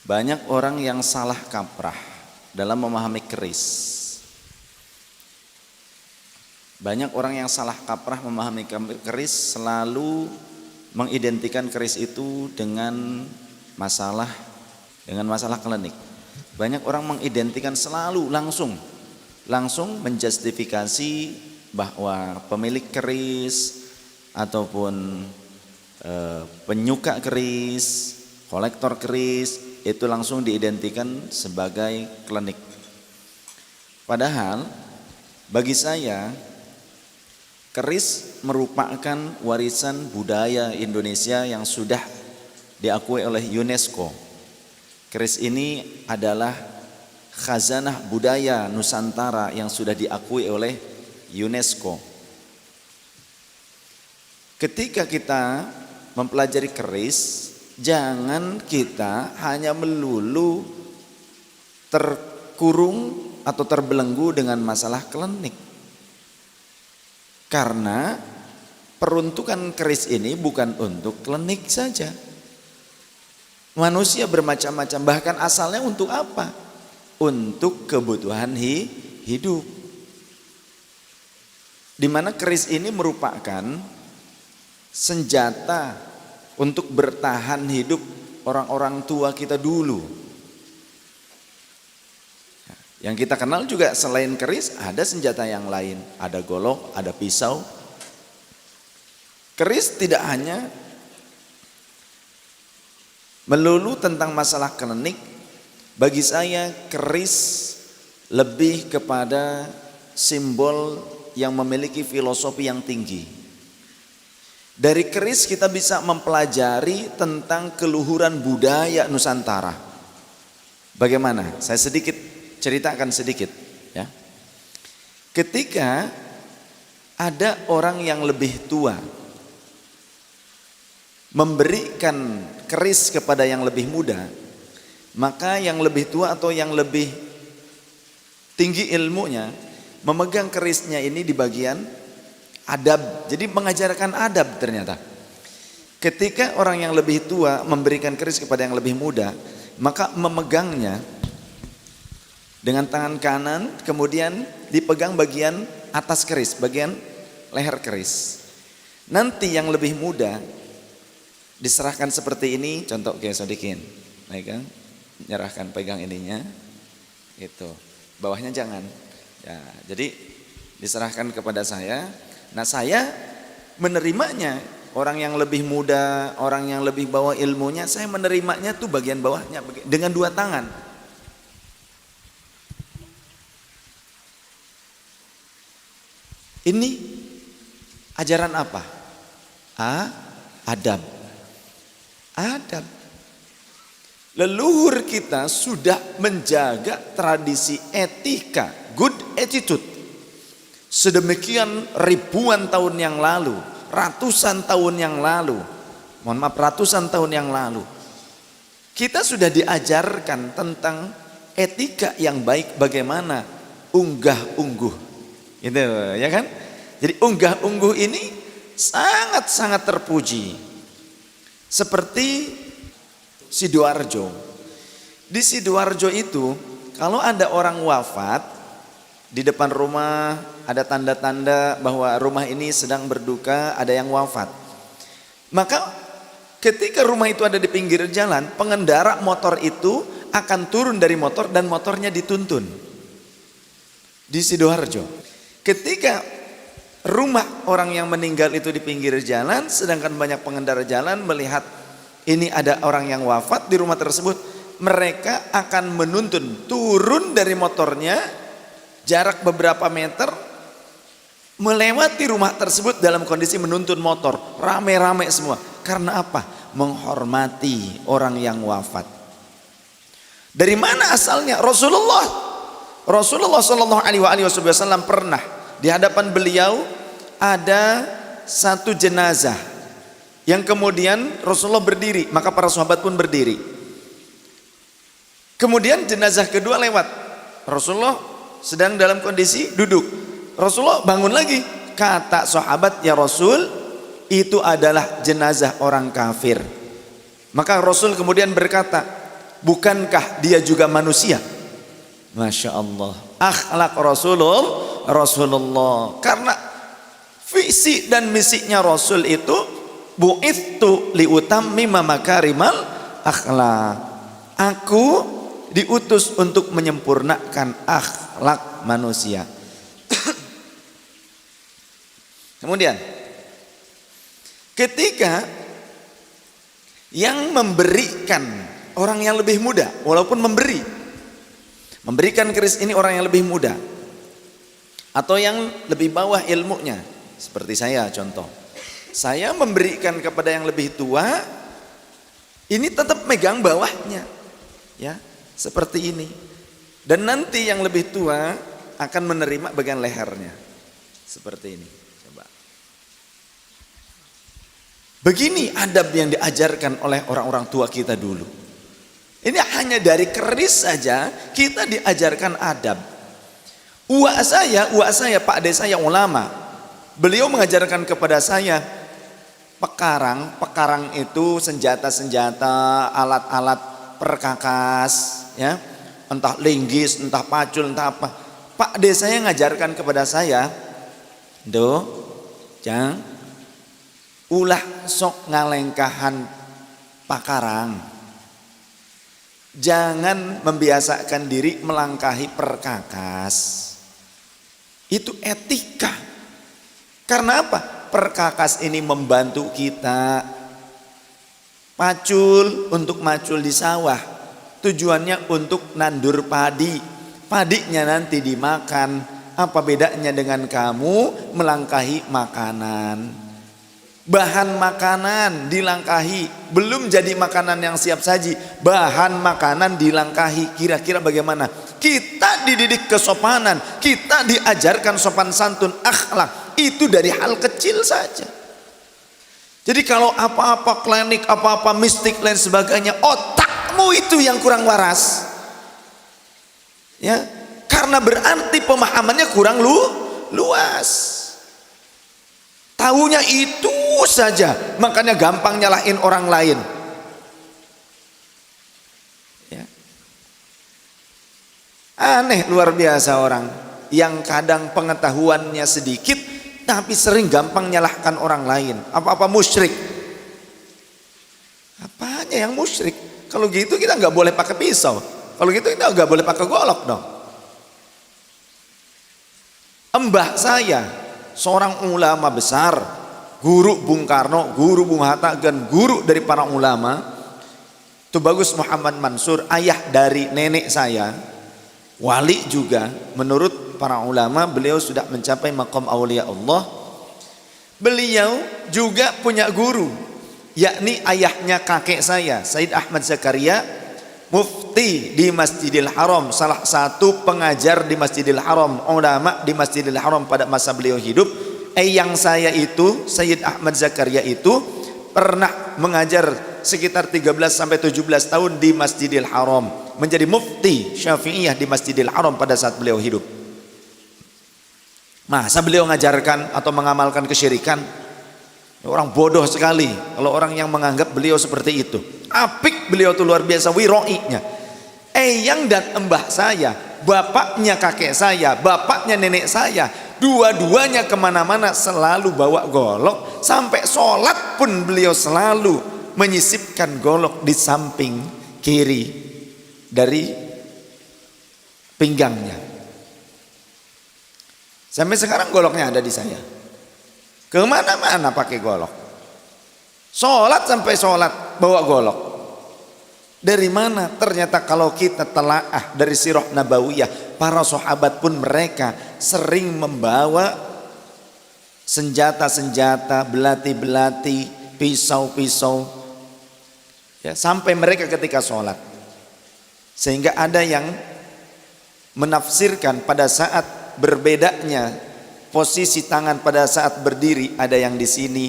Banyak orang yang salah kaprah dalam memahami keris. Banyak orang yang salah kaprah memahami keris, selalu mengidentikan keris itu dengan masalah klinik. Banyak orang mengidentikan selalu langsung menjustifikasi bahwa pemilik keris ataupun penyuka keris, kolektor keris itu langsung diidentikan sebagai klinik. Padahal bagi saya keris merupakan warisan budaya Indonesia yang sudah diakui oleh UNESCO. Keris ini adalah khazanah budaya Nusantara yang sudah diakui oleh UNESCO. Ketika kita mempelajari keris, jangan kita hanya melulu terkurung atau terbelenggu dengan masalah klinik. Karena peruntukan keris ini bukan untuk klinik saja. Manusia bermacam-macam, bahkan asalnya untuk apa? Untuk kebutuhan hidup. Di mana keris ini merupakan senjata untuk bertahan hidup orang-orang tua kita dulu. Yang kita kenal juga selain keris ada senjata yang lain, ada golok, ada pisau. Keris tidak hanya melulu tentang masalah klinik. Bagi saya keris lebih kepada simbol yang memiliki filosofi yang tinggi. Dari keris kita bisa mempelajari tentang keluhuran budaya Nusantara. Bagaimana? Saya ceritakan sedikit ya. Ketika ada orang yang lebih tua memberikan keris kepada yang lebih muda, maka yang lebih tua atau yang lebih tinggi ilmunya memegang kerisnya ini di bagian adab. Jadi mengajarkan adab ternyata. Ketika orang yang lebih tua memberikan keris kepada yang lebih muda, maka memegangnya dengan tangan kanan, kemudian dipegang bagian atas keris, bagian leher keris. Nanti yang lebih muda diserahkan seperti ini, contoh kayak Sodikin, pegang, nyerahkan pegang ininya, itu, bawahnya jangan. Ya, jadi diserahkan kepada saya. Nah saya menerimanya, orang yang lebih muda, orang yang lebih bawah ilmunya, saya menerimanya tuh bagian bawahnya dengan dua tangan. Ini ajaran apa? Adab. Adab. Leluhur kita sudah menjaga tradisi etika, good attitude. Sedemikian ribuan tahun yang lalu, ratusan tahun yang lalu, ratusan tahun yang lalu. Kita sudah diajarkan tentang etika yang baik, bagaimana unggah-ungguh. Gitu ya kan? Jadi unggah-ungguh ini sangat-sangat terpuji. Seperti Sidoarjo. Di Sidoarjo itu kalau ada orang wafat, di depan rumah ada tanda-tanda bahwa rumah ini sedang berduka, ada yang wafat. Maka ketika rumah itu ada di pinggir jalan, pengendara motor itu akan turun dari motor dan motornya dituntun. Di Sidoarjo. Ketika rumah orang yang meninggal itu di pinggir jalan, sedangkan banyak pengendara jalan melihat ini ada orang yang wafat di rumah tersebut, mereka akan menuntun turun dari motornya jarak beberapa meter melewati rumah tersebut dalam kondisi menuntun motor, rame-rame semua. Karena apa? Menghormati orang yang wafat. Dari mana asalnya? Rasulullah Shallallahu Alaihi Wasallam pernah di hadapan beliau ada satu jenazah yang kemudian Rasulullah berdiri, maka para sahabat pun berdiri. Kemudian jenazah kedua lewat, Rasulullah sedang dalam kondisi duduk. Rasulullah bangun lagi, kata sahabat, ya Rasul, itu adalah jenazah orang kafir. Maka Rasul kemudian berkata, Bukankah dia juga manusia? Masya Allah. Akhlak Rasulullah. Karena visi dan misinya Rasul itu bu'ithu liutammima makarimal akhlak. Aku diutus untuk menyempurnakan akhlak manusia. Kemudian ketika yang memberikan orang yang lebih muda, walaupun memberikan keris ini orang yang lebih muda atau yang lebih bawah ilmunya, seperti saya contoh, saya memberikan kepada yang lebih tua, ini tetap megang bawahnya, ya seperti ini, dan nanti yang lebih tua akan menerima bagian lehernya, seperti ini. Coba, begini adab yang diajarkan oleh orang-orang tua kita dulu. Ini hanya dari keris saja kita diajarkan adab. Uwak saya, Pak De saya ulama. Beliau mengajarkan kepada saya pekarang itu senjata-senjata, alat-alat perkakas, ya. Entah linggis, entah pacul, entah apa. Pak De saya ngajarkan kepada saya, Jang, ulah sok ngalengkahan pakarang. Jangan membiasakan diri melangkahi perkakas. Itu etika. Karena apa? Perkakas ini membantu kita. Pacul untuk macul di sawah. Tujuannya untuk nandur padi. Padinya nanti dimakan. Apa bedanya dengan kamu melangkahi makanan? Bahan makanan dilangkahi, belum jadi makanan yang siap saji, bahan makanan dilangkahi. Kira-kira bagaimana? Kita dididik kesopanan, kita diajarkan sopan santun, akhlak, itu dari hal kecil saja. Jadi kalau apa-apa klinik, apa-apa mistik lain sebagainya, otakmu itu yang kurang waras, ya, karena berarti pemahamannya kurang luas. Tahunya itu saja, makanya gampang nyalahin orang lain. Ya. Aneh luar biasa orang yang kadang pengetahuannya sedikit, tapi sering gampang nyalahkan orang lain. Apa-apa musyrik. Apanya yang musyrik? Kalau gitu kita nggak boleh pakai pisau. Kalau gitu kita nggak boleh pakai golok dong. Mbah saya seorang ulama besar, guru Bung Karno, guru Bung Hatta, dan guru dari para ulama. Tubagus Muhammad Mansur, ayah dari nenek saya, wali juga. Menurut para ulama, beliau sudah mencapai maqam aulia Allah. Beliau juga punya guru, yakni ayahnya kakek saya, Said Ahmad Zakaria, mufti di Masjidil Haram, salah satu pengajar di Masjidil Haram, ulama di Masjidil Haram pada masa beliau hidup. Eyang saya itu, Sayyid Ahmad Zakaria itu pernah mengajar sekitar 13 sampai 17 tahun di Masjidil Haram, menjadi mufti Syafi'iyah di Masjidil Haram pada saat beliau hidup. Masa beliau mengajarkan atau mengamalkan kesyirikan? Orang bodoh sekali kalau orang yang menganggap beliau seperti itu. Apik beliau itu luar biasa wiroinya. Eyang dan embah saya, bapaknya kakek saya, bapaknya nenek saya, dua-duanya kemana-mana selalu bawa golok. Sampai sholat pun beliau selalu menyisipkan golok di samping kiri dari pinggangnya. Sampai sekarang goloknya ada di saya. Kemana-mana pakai golok. Sholat sampai sholat bawa golok. Dari mana? Ternyata kalau kita telaah dari sirah nabawiyah, para sahabat pun mereka sering membawa senjata-senjata, belati-belati, pisau-pisau, ya, sampai mereka ketika sholat. Sehingga ada yang menafsirkan pada saat berbedanya posisi tangan pada saat berdiri, ada yang di sini,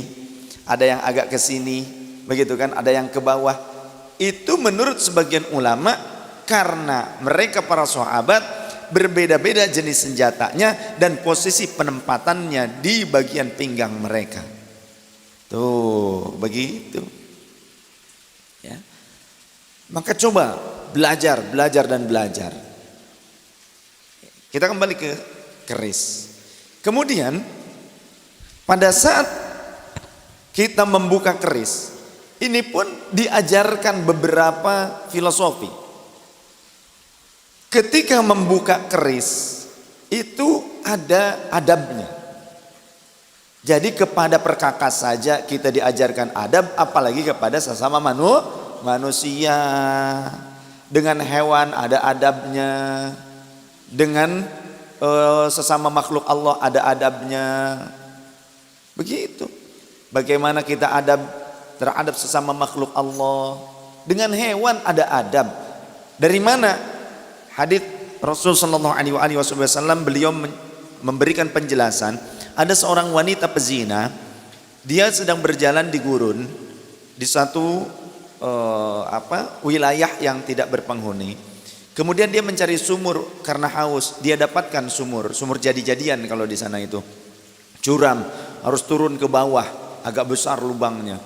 ada yang agak ke sini, begitu kan, ada yang ke bawah. Itu menurut sebagian ulama karena mereka para sahabat berbeda-beda jenis senjatanya dan posisi penempatannya di bagian pinggang mereka. Tuh, begitu. Ya. Maka coba belajar, belajar dan belajar. Kita kembali ke keris. Kemudian pada saat kita membuka keris, ini pun diajarkan beberapa filosofi. Ketika membuka keris itu ada adabnya. Jadi kepada perkakas saja kita diajarkan adab, apalagi kepada sesama manusia. Dengan hewan ada adabnya, dengan sesama makhluk Allah ada adabnya. Begitu. Bagaimana kita adab terhadap sesama makhluk Allah, dengan hewan ada adab. Dari mana? Hadits Rasul sallallahu alaihi wasallam, beliau memberikan penjelasan. Ada seorang wanita pezina, dia sedang berjalan di gurun di satu wilayah yang tidak berpenghuni. Kemudian dia mencari sumur karena haus. Dia dapatkan sumur jadi-jadian kalau di sana itu. Curam, harus turun ke bawah, agak besar lubangnya.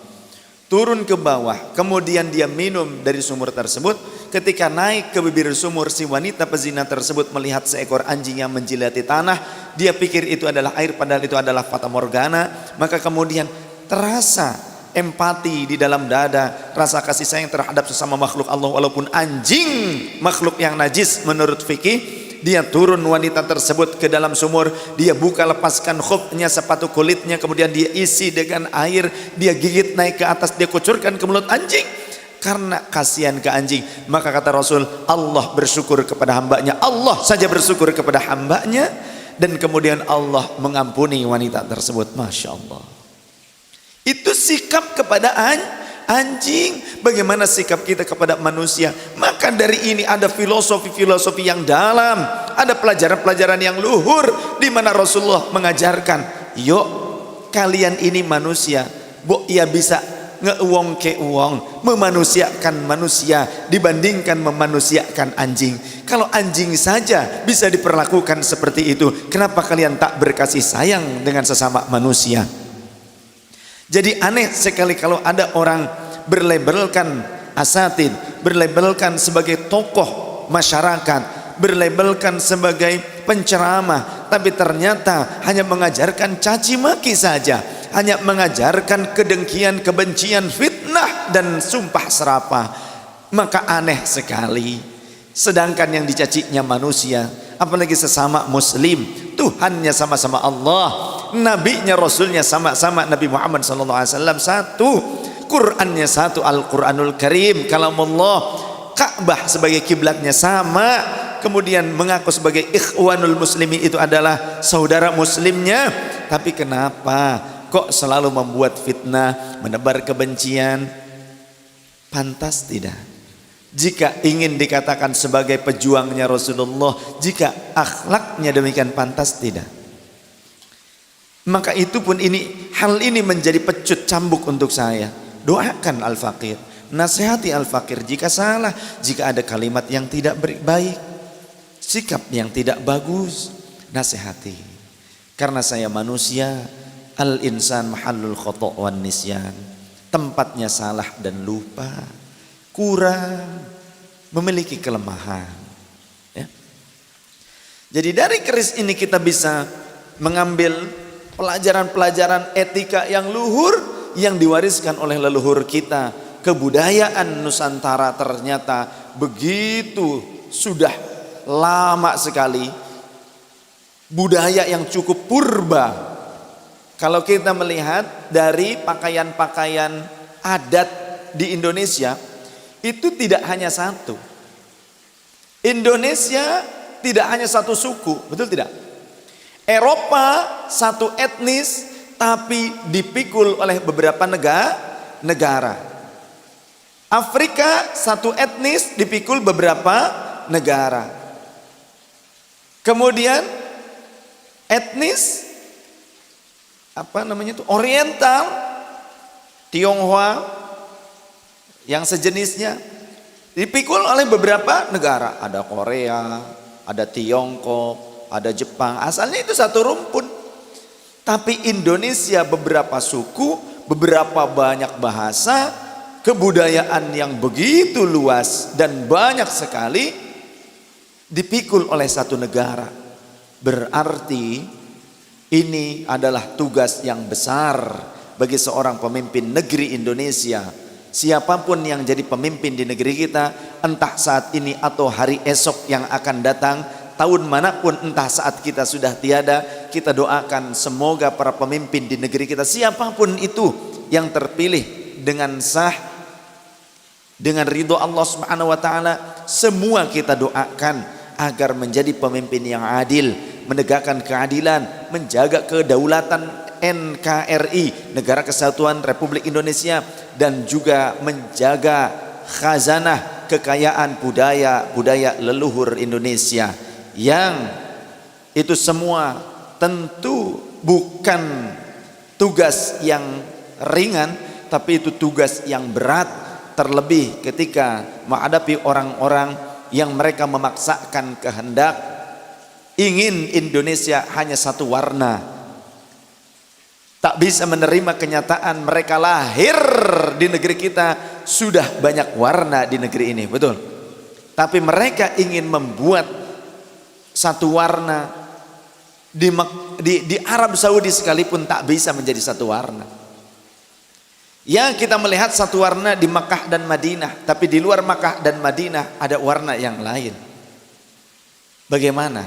Turun ke bawah, kemudian dia minum dari sumur tersebut. Ketika naik ke bibir sumur, si wanita pezina tersebut melihat seekor anjing yang menjilati tanah. Dia pikir itu adalah air, padahal itu adalah fata morgana. Maka kemudian terasa empati di dalam dada, rasa kasih sayang terhadap sesama makhluk Allah, walaupun anjing makhluk yang najis menurut fikih. Dia turun wanita tersebut ke dalam sumur, dia buka, lepaskan khufnya, sepatu kulitnya, kemudian dia isi dengan air, dia gigit naik ke atas, dia kucurkan ke mulut anjing karena kasihan ke anjing. Maka kata Rasul, Allah bersyukur kepada hambanya, Allah saja bersyukur kepada hambanya, dan kemudian Allah mengampuni wanita tersebut. Masya Allah. Itu sikap kepada anjing. Bagaimana sikap kita kepada manusia? Maka dari ini ada filosofi-filosofi yang dalam, ada pelajaran-pelajaran yang luhur, di mana Rasulullah mengajarkan, yuk kalian ini manusia, ia bisa ngeuwong ke uwong, memanusiakan manusia dibandingkan memanusiakan anjing. Kalau anjing saja bisa diperlakukan seperti itu, kenapa kalian tak berkasih sayang dengan sesama manusia? Jadi aneh sekali kalau ada orang berlabelkan asatid, berlabelkan sebagai tokoh masyarakat, berlabelkan sebagai penceramah, tapi ternyata hanya mengajarkan caci maki saja, hanya mengajarkan kedengkian, kebencian, fitnah dan sumpah serapah. Maka aneh sekali. Sedangkan yang dicacinya manusia, apalagi sesama muslim, Tuhannya sama-sama Allah, nabinya, rasulnya sama-sama Nabi Muhammad SAW satu, Qurannya satu, Al-Quranul Karim, kalamullah, Ka'bah sebagai kiblatnya sama, kemudian mengaku sebagai ikhwanul muslimin, itu adalah saudara muslimnya. Tapi kenapa kok selalu membuat fitnah, menebar kebencian? Pantas tidak? Jika ingin dikatakan sebagai pejuangnya Rasulullah, jika akhlaknya demikian, pantas tidak? Maka itu pun hal ini menjadi pecut cambuk untuk saya. Doakan al-faqir, nasihati al-faqir jika salah, jika ada kalimat yang tidak baik, sikap yang tidak bagus, nasihati. Karena saya manusia, al-insan mahallul khata' wan nisyan, tempatnya salah dan lupa, kurang, memiliki kelemahan, ya. Jadi dari keris ini kita bisa mengambil pelajaran-pelajaran etika yang luhur yang diwariskan oleh leluhur kita. Kebudayaan Nusantara ternyata begitu sudah lama sekali, budaya yang cukup purba. Kalau kita melihat dari pakaian-pakaian adat di Indonesia, itu tidak hanya satu. Indonesia tidak hanya satu suku, betul tidak? Eropa satu etnis, tapi dipikul oleh beberapa negara. Afrika satu etnis, dipikul beberapa negara. Kemudian etnis Oriental, Tionghoa, yang sejenisnya, dipikul oleh beberapa negara. Ada Korea, ada Tiongkok, ada Jepang. Asalnya itu satu rumpun. Tapi Indonesia beberapa suku, beberapa banyak bahasa, kebudayaan yang begitu luas dan banyak sekali dipikul oleh satu negara. Berarti ini adalah tugas yang besar bagi seorang pemimpin negeri Indonesia. Siapapun yang jadi pemimpin di negeri kita, entah saat ini atau hari esok yang akan datang, tahun manapun, entah saat kita sudah tiada, kita doakan semoga para pemimpin di negeri kita, siapapun itu yang terpilih dengan sah, dengan ridho Allah Subhanahu wa taala, semua kita doakan agar menjadi pemimpin yang adil, menegakkan keadilan, menjaga kedaulatan NKRI, Negara Kesatuan Republik Indonesia, dan juga menjaga khazanah kekayaan budaya leluhur Indonesia, yang itu semua tentu bukan tugas yang ringan, tapi itu tugas yang berat, terlebih ketika menghadapi orang-orang yang mereka memaksakan kehendak ingin Indonesia hanya satu warna. Tak bisa menerima kenyataan mereka lahir di negeri kita sudah banyak warna di negeri ini, betul. Tapi mereka ingin membuat satu warna di Arab Saudi sekalipun tak bisa menjadi satu warna. Ya, kita melihat satu warna di Makkah dan Madinah, tapi di luar Makkah dan Madinah ada warna yang lain. Bagaimana?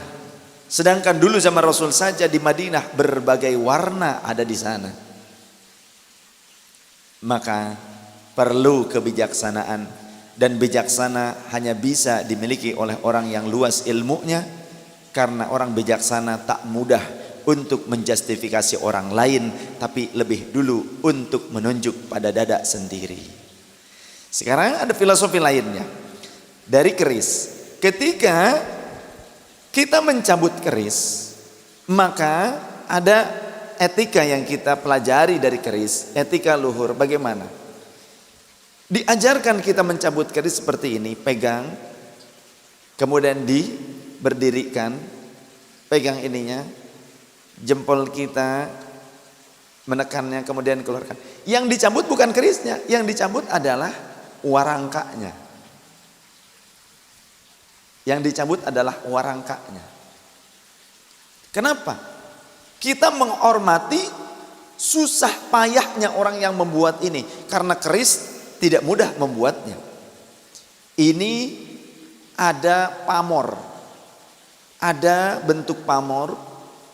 Sedangkan dulu zaman Rasul saja di Madinah berbagai warna ada di sana. Maka perlu kebijaksanaan, dan bijaksana hanya bisa dimiliki oleh orang yang luas ilmunya, karena orang bijaksana tak mudah untuk menjustifikasi orang lain, tapi lebih dulu untuk menunjuk pada dada sendiri. Sekarang ada filosofi lainnya dari keris. Ketika kita mencabut keris, maka ada etika yang kita pelajari dari keris, etika luhur. Bagaimana? Diajarkan kita mencabut keris seperti ini, pegang, kemudian berdirikan, pegang ininya, jempol kita menekannya, kemudian keluarkan. Yang dicabut bukan kerisnya, yang dicabut adalah warangkanya. Yang dicabut adalah warangkanya. Kenapa? Kita menghormati susah payahnya orang yang membuat ini, karena keris tidak mudah membuatnya. Ini ada pamor, ada bentuk pamor,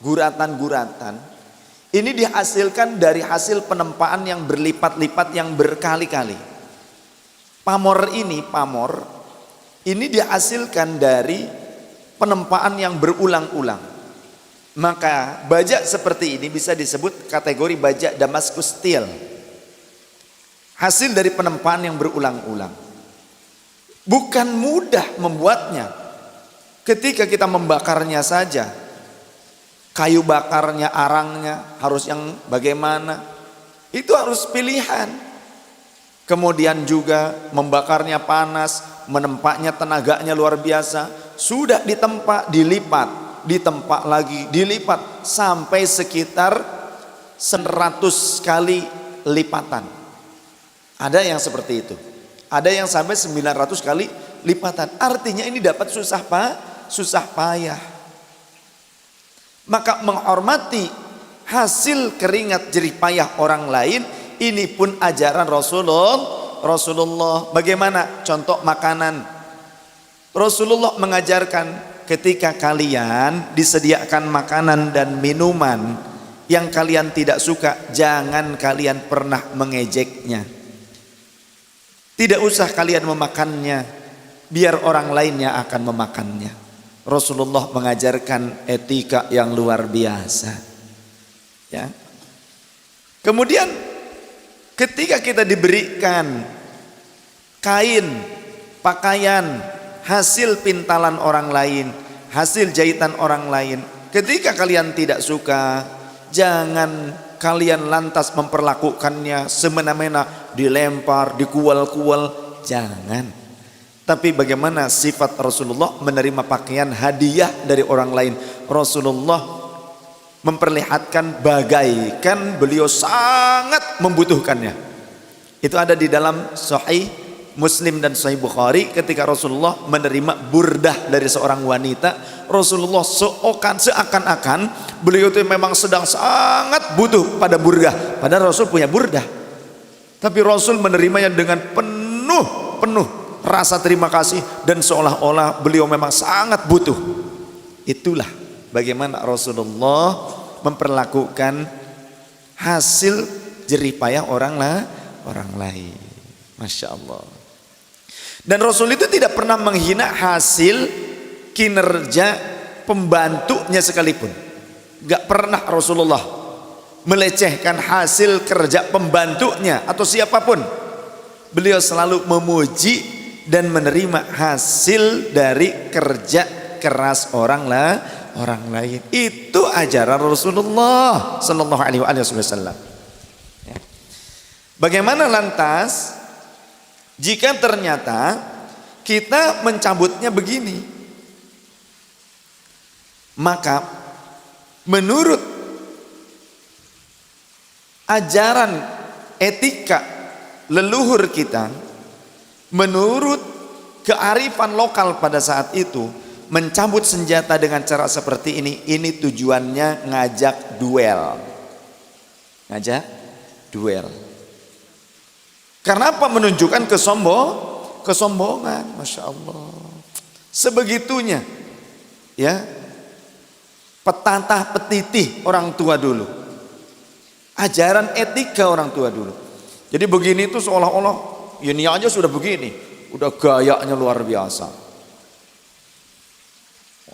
guratan-guratan. Ini dihasilkan dari hasil penempaan yang berlipat-lipat, yang berkali-kali. Pamor ini dihasilkan dari penempaan yang berulang-ulang. Maka bajak seperti ini bisa disebut kategori bajak Damascus steel. Hasil dari penempaan yang berulang-ulang. Bukan mudah membuatnya. Ketika kita membakarnya saja, kayu bakarnya, arangnya harus yang bagaimana, itu harus pilihan. Kemudian juga membakarnya panas, menempaknya tenaganya luar biasa. Sudah ditempa, dilipat, ditempa lagi, dilipat, sampai sekitar 100 kali lipatan. Ada yang seperti itu, ada yang sampai 900 kali lipatan. Artinya ini dapat susah payah. Maka menghormati hasil keringat jerih payah orang lain, ini pun ajaran Rasulullah. Bagaimana? Contoh makanan. Rasulullah mengajarkan ketika kalian disediakan makanan dan minuman yang kalian tidak suka, jangan kalian pernah mengejeknya. Tidak usah kalian memakannya, biar orang lainnya akan memakannya. Rasulullah mengajarkan etika yang luar biasa. Ya. Kemudian ketika kita diberikan kain, pakaian, hasil pintalan orang lain, hasil jahitan orang lain, ketika kalian tidak suka, jangan kalian lantas memperlakukannya semena-mena, dilempar, dikual-kual, jangan. Tapi bagaimana sifat Rasulullah menerima pakaian hadiah dari orang lain? Rasulullah memperlihatkan bagaikan beliau sangat membutuhkannya. Itu ada di dalam Sahih Muslim dan Sahih Bukhari ketika Rasulullah menerima burdah dari seorang wanita. Rasulullah seakan-akan beliau itu memang sedang sangat butuh pada burdah, padahal Rasul punya burdah, tapi Rasul menerimanya dengan penuh rasa terima kasih dan seolah-olah beliau memang sangat butuh. Itulah bagaimana Rasulullah memperlakukan hasil jerih payah orang lain. Masya Allah. Dan Rasul itu tidak pernah menghina hasil kinerja pembantunya sekalipun. Gak pernah Rasulullah melecehkan hasil kerja pembantunya atau siapapun. Beliau selalu memuji dan menerima hasil dari kerja keras orang lain. Itu ajaran Rasulullah sallallahu alaihi wasallam. Bagaimana lantas jika ternyata kita mencabutnya begini? Maka menurut ajaran etika leluhur kita, menurut kearifan lokal pada saat itu, mencabut senjata dengan cara seperti ini tujuannya ngajak duel. Karena apa? Menunjukkan kesombongan. Masya Allah. Sebegitunya ya, petantah petitih orang tua dulu, ajaran etika orang tua dulu. Jadi begini itu seolah-olah ini aja sudah begini, udah gayanya luar biasa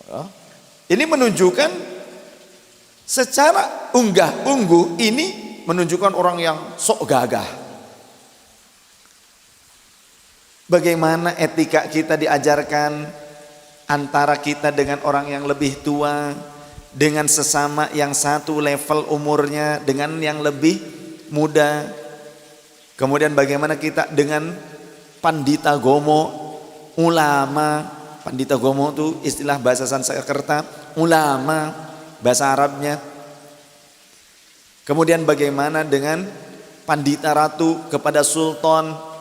ya. Ini menunjukkan secara unggah-ungguh, ini menunjukkan orang yang sok gagah. Bagaimana etika kita diajarkan antara kita dengan orang yang lebih tua, dengan sesama yang satu level umurnya dengan yang lebih muda. Kemudian bagaimana kita dengan pandita gomo, ulama. Pandita gomo itu istilah bahasa Sanskerta, ulama bahasa Arabnya. Kemudian bagaimana dengan pandita ratu kepada sultan,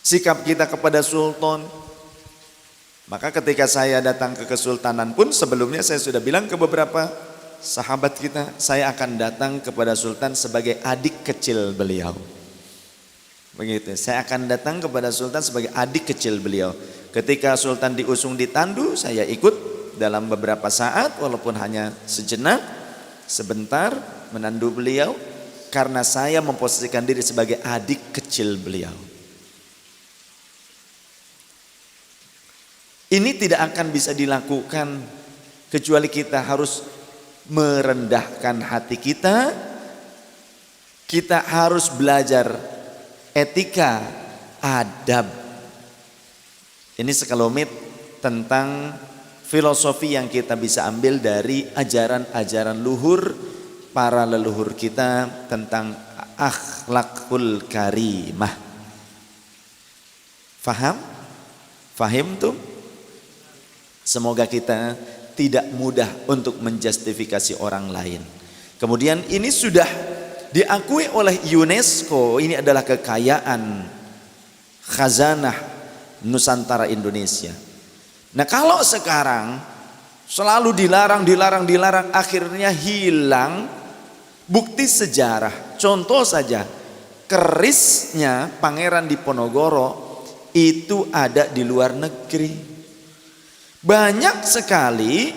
sikap kita kepada sultan. Maka ketika saya datang ke kesultanan pun sebelumnya saya sudah bilang ke beberapa sahabat kita, saya akan datang kepada sultan sebagai adik kecil beliau. Begitu, saya akan datang kepada sultan sebagai adik kecil beliau. Ketika sultan diusung ditandu, saya ikut dalam beberapa saat walaupun hanya sejenak, sebentar menandu beliau karena saya memposisikan diri sebagai adik kecil beliau. Ini tidak akan bisa dilakukan kecuali kita harus merendahkan hati kita. Kita harus belajar etika, adab. Ini sekelumit tentang filosofi yang kita bisa ambil dari ajaran-ajaran luhur para leluhur kita tentang akhlakul karimah. Faham? Fahim tuh? Semoga kita tidak mudah untuk menjustifikasi orang lain. Kemudian ini sudah diakui oleh UNESCO, ini adalah kekayaan khazanah Nusantara Indonesia. Nah, kalau sekarang selalu dilarang, akhirnya hilang bukti sejarah. Contoh saja, kerisnya Pangeran Diponegoro itu ada di luar negeri. Banyak sekali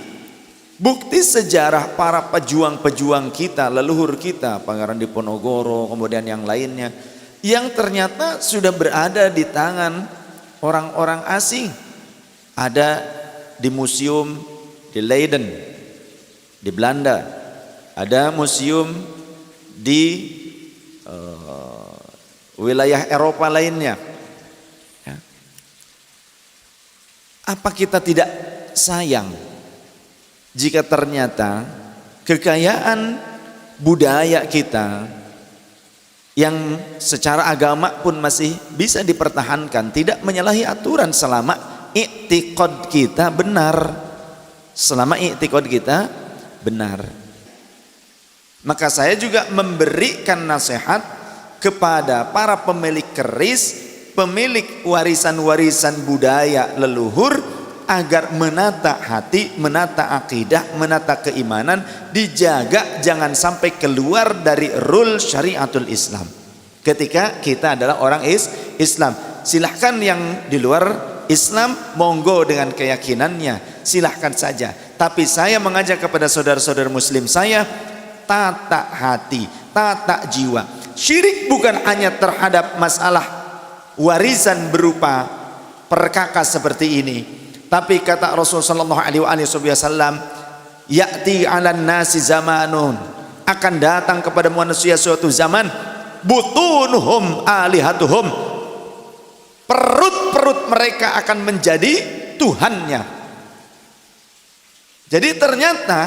bukti sejarah para pejuang-pejuang kita, leluhur kita, Pangeran Diponegoro, kemudian yang lainnya, yang ternyata sudah berada di tangan orang-orang asing. Ada di museum di Leiden di Belanda, ada museum di wilayah Eropa lainnya. Apa kita tidak sayang jika ternyata kekayaan budaya kita yang secara agama pun masih bisa dipertahankan, tidak menyalahi aturan selama i'tiqad kita benar. Selama i'tiqad kita benar. Maka saya juga memberikan nasihat kepada para pemilik keris, pemilik warisan-warisan budaya leluhur, agar menata hati, menata akidah, menata keimanan, dijaga jangan sampai keluar dari rule syariatul Islam. Ketika kita adalah orang Islam, silahkan yang di luar Islam monggo dengan keyakinannya, silahkan saja. Tapi saya mengajak kepada saudara-saudara muslim saya, tata hati, tata jiwa. Syirik bukan hanya terhadap masalah warisan berupa perkakas seperti ini, tapi kata Rasulullah SAW, ya'ti 'alan nasi zamanun, akan datang kepada manusia suatu zaman, butunuhum alihatuhum, perut-perut mereka akan menjadi Tuhannya. Jadi ternyata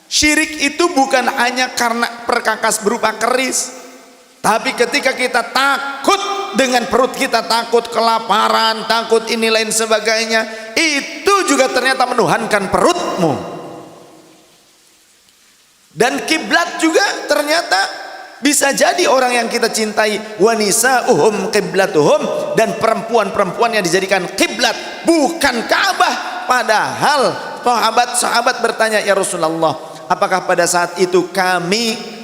syirik itu bukan hanya karena perkakas berupa keris, tapi ketika kita takut dengan perut kita, takut kelaparan, takut ini lain sebagainya, itu juga ternyata menuhankan perutmu. Dan kiblat juga ternyata bisa jadi orang yang kita cintai, wanisa qiblatuhum, dan perempuan-perempuan yang dijadikan kiblat bukan Ka'bah. Padahal sahabat bertanya, ya Rasulullah, apakah pada saat itu kami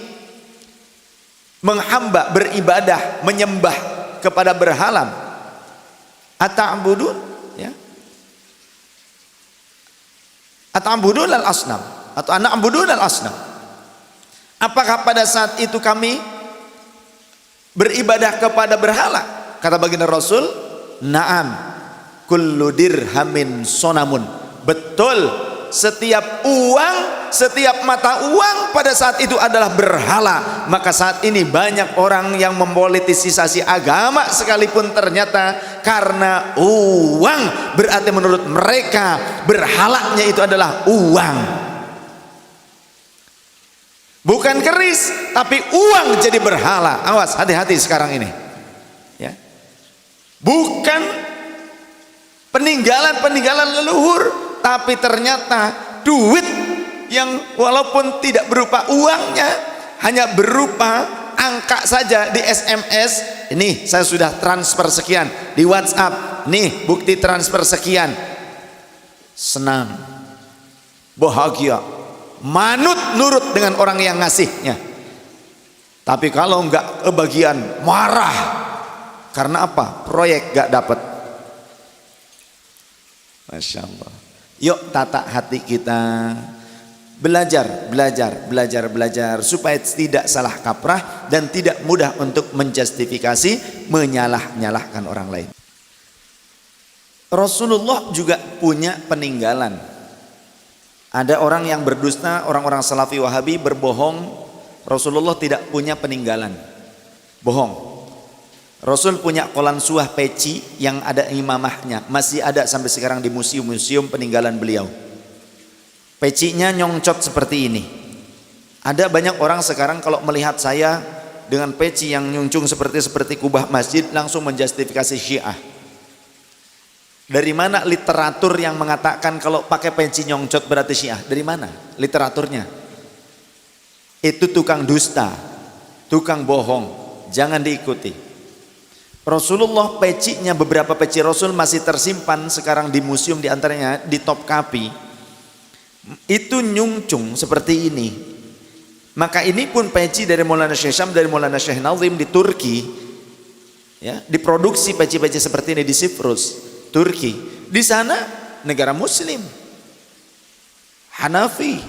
menghamba, beribadah, menyembah kepada berhala? Ata'budun, ya, ata'budun al-asnam, atau ana'budun al-asnam. Apakah pada saat itu kami beribadah kepada berhala? Kata baginda Rasul, na'am, kullu dirhamin sonamun. Betul, setiap uang, setiap mata uang pada saat itu adalah berhala. Maka saat ini banyak orang yang mempolitisasi agama sekalipun ternyata karena uang. Berarti menurut mereka berhalanya itu adalah uang. Bukan keris, tapi uang jadi berhala. Awas, hati-hati sekarang ini, ya. Bukan peninggalan leluhur, tapi ternyata duit yang walaupun tidak berupa uangnya, hanya berupa angka saja di SMS. Ini saya sudah transfer sekian, di WhatsApp, nih bukti transfer sekian. Senang, bahagia, manut nurut dengan orang yang ngasihnya. Tapi kalau enggak kebagian, marah. Karena apa? Proyek gak dapat. Masya Allah. Yuk tata hati kita, belajar supaya tidak salah kaprah dan tidak mudah untuk menjustifikasi, menyalah-nyalahkan orang lain. Rasulullah juga punya peninggalan. Ada orang yang berdusta, orang-orang Salafi Wahabi berbohong, Rasulullah tidak punya peninggalan. Bohong. Rasul punya kolansuah peci yang ada imamahnya, masih ada sampai sekarang di museum-museum peninggalan beliau. Pecinya nyongcot seperti ini. Ada banyak orang sekarang kalau melihat saya dengan peci yang nyuncung seperti kubah masjid, langsung menjustifikasi Syiah. Dari mana literatur yang mengatakan kalau pakai peci nyongcot berarti Syiah? Dari mana literaturnya? Itu tukang dusta, tukang bohong, jangan diikuti. Rasulullah pecinya, beberapa peci Rasul masih tersimpan sekarang di museum, diantaranya di Topkapi. Itu nyungcung seperti ini. Maka ini pun peci dari Maulana Syekh Syam, dari Maulana Syekh Nazim di Turki, ya, diproduksi peci-peci seperti ini di Siprus, Turki. Di sana negara Muslim, Hanafi.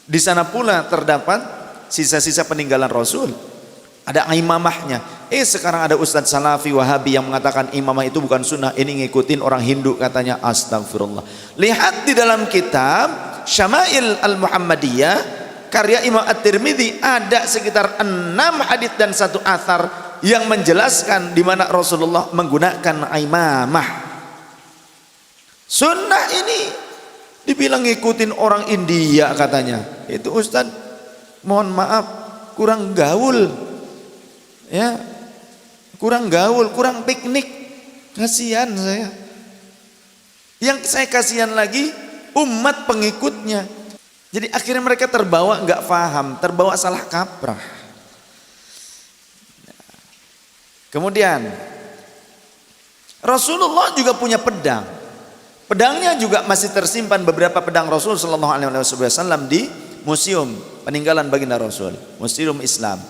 Di sana pula terdapat sisa-sisa peninggalan Rasul. Ada imamahnya. Sekarang ada Ustadz Salafi Wahabi yang mengatakan imamah itu bukan sunnah, ini ngikutin orang Hindu katanya. Astagfirullah. Lihat di dalam kitab Syama'il Al-Muhammadiyah karya Imam At-Tirmidzi, ada sekitar 6 hadits dan 1 athar yang menjelaskan di mana Rasulullah menggunakan imamah. Sunnah ini dibilang ngikutin orang India katanya. Itu Ustadz, mohon maaf, kurang gaul, ya, kurang gaul, kurang piknik. Kasihan saya. Yang saya kasihan lagi umat pengikutnya. Jadi akhirnya mereka terbawa nggak paham, terbawa salah kaprah. Kemudian Rasulullah juga punya pedang. Pedangnya juga masih tersimpan beberapa pedang Rasul sallallahu alaihi wasallam di museum peninggalan baginda Rasul, Museum Islam.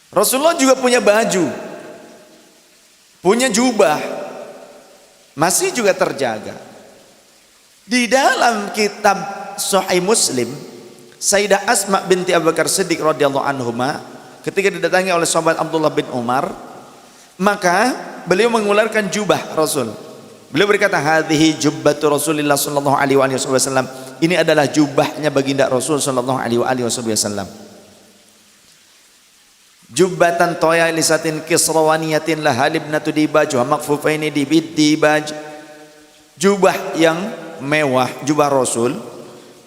Rasulullah juga punya baju, punya jubah, masih juga terjaga. Di dalam kitab Sahih Muslim, Sayyidah Asma binti Abu Bakar Siddiq radhiyallahu anhuma ketika didatangi oleh sahabat Abdullah bin Umar, maka beliau mengeluarkan jubah Rasul. Beliau berkata, hadhihi jubbatu Rasulillah sallallahu alaihi wasallam. Ini adalah jubahnya baginda Rasul sallallahu alaihi wasallam. Jubbatan toya lisatin kisrawaniyatin lahal ibnatu dibaj wa makfufaini dibid dibaj. Jubah yang mewah, jubah Rasul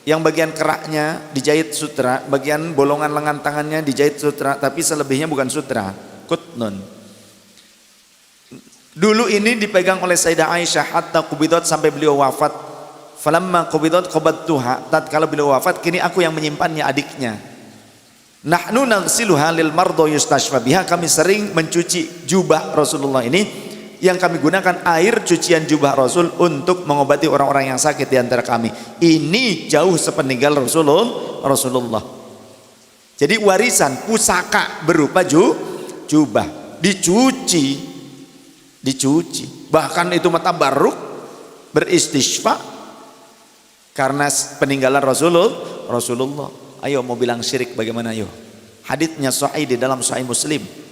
yang bagian keraknya dijahit sutra, bagian bolongan lengan tangannya dijahit sutra, tapi selebihnya bukan sutra, kutnun. Dulu ini dipegang oleh Sayyidah Aisyah hatta qubidat, sampai beliau wafat. Falamma qubidat qabattuha, tatkala beliau wafat, kini aku yang menyimpannya, adiknya. Nahnu naghsiluha lil mardo yustashfa biha, kami sering mencuci jubah Rasulullah ini, yang kami gunakan air cucian jubah Rasul untuk mengobati orang-orang yang sakit di antara kami. Ini jauh sepeninggal Rasulullah. Jadi warisan pusaka berupa jubah dicuci, bahkan itu mata baruk beristishfa karena peninggalan Rasulullah. Ayo mau bilang syirik bagaimana? Ayo, haditsnya sahih di dalam Sahih Muslim.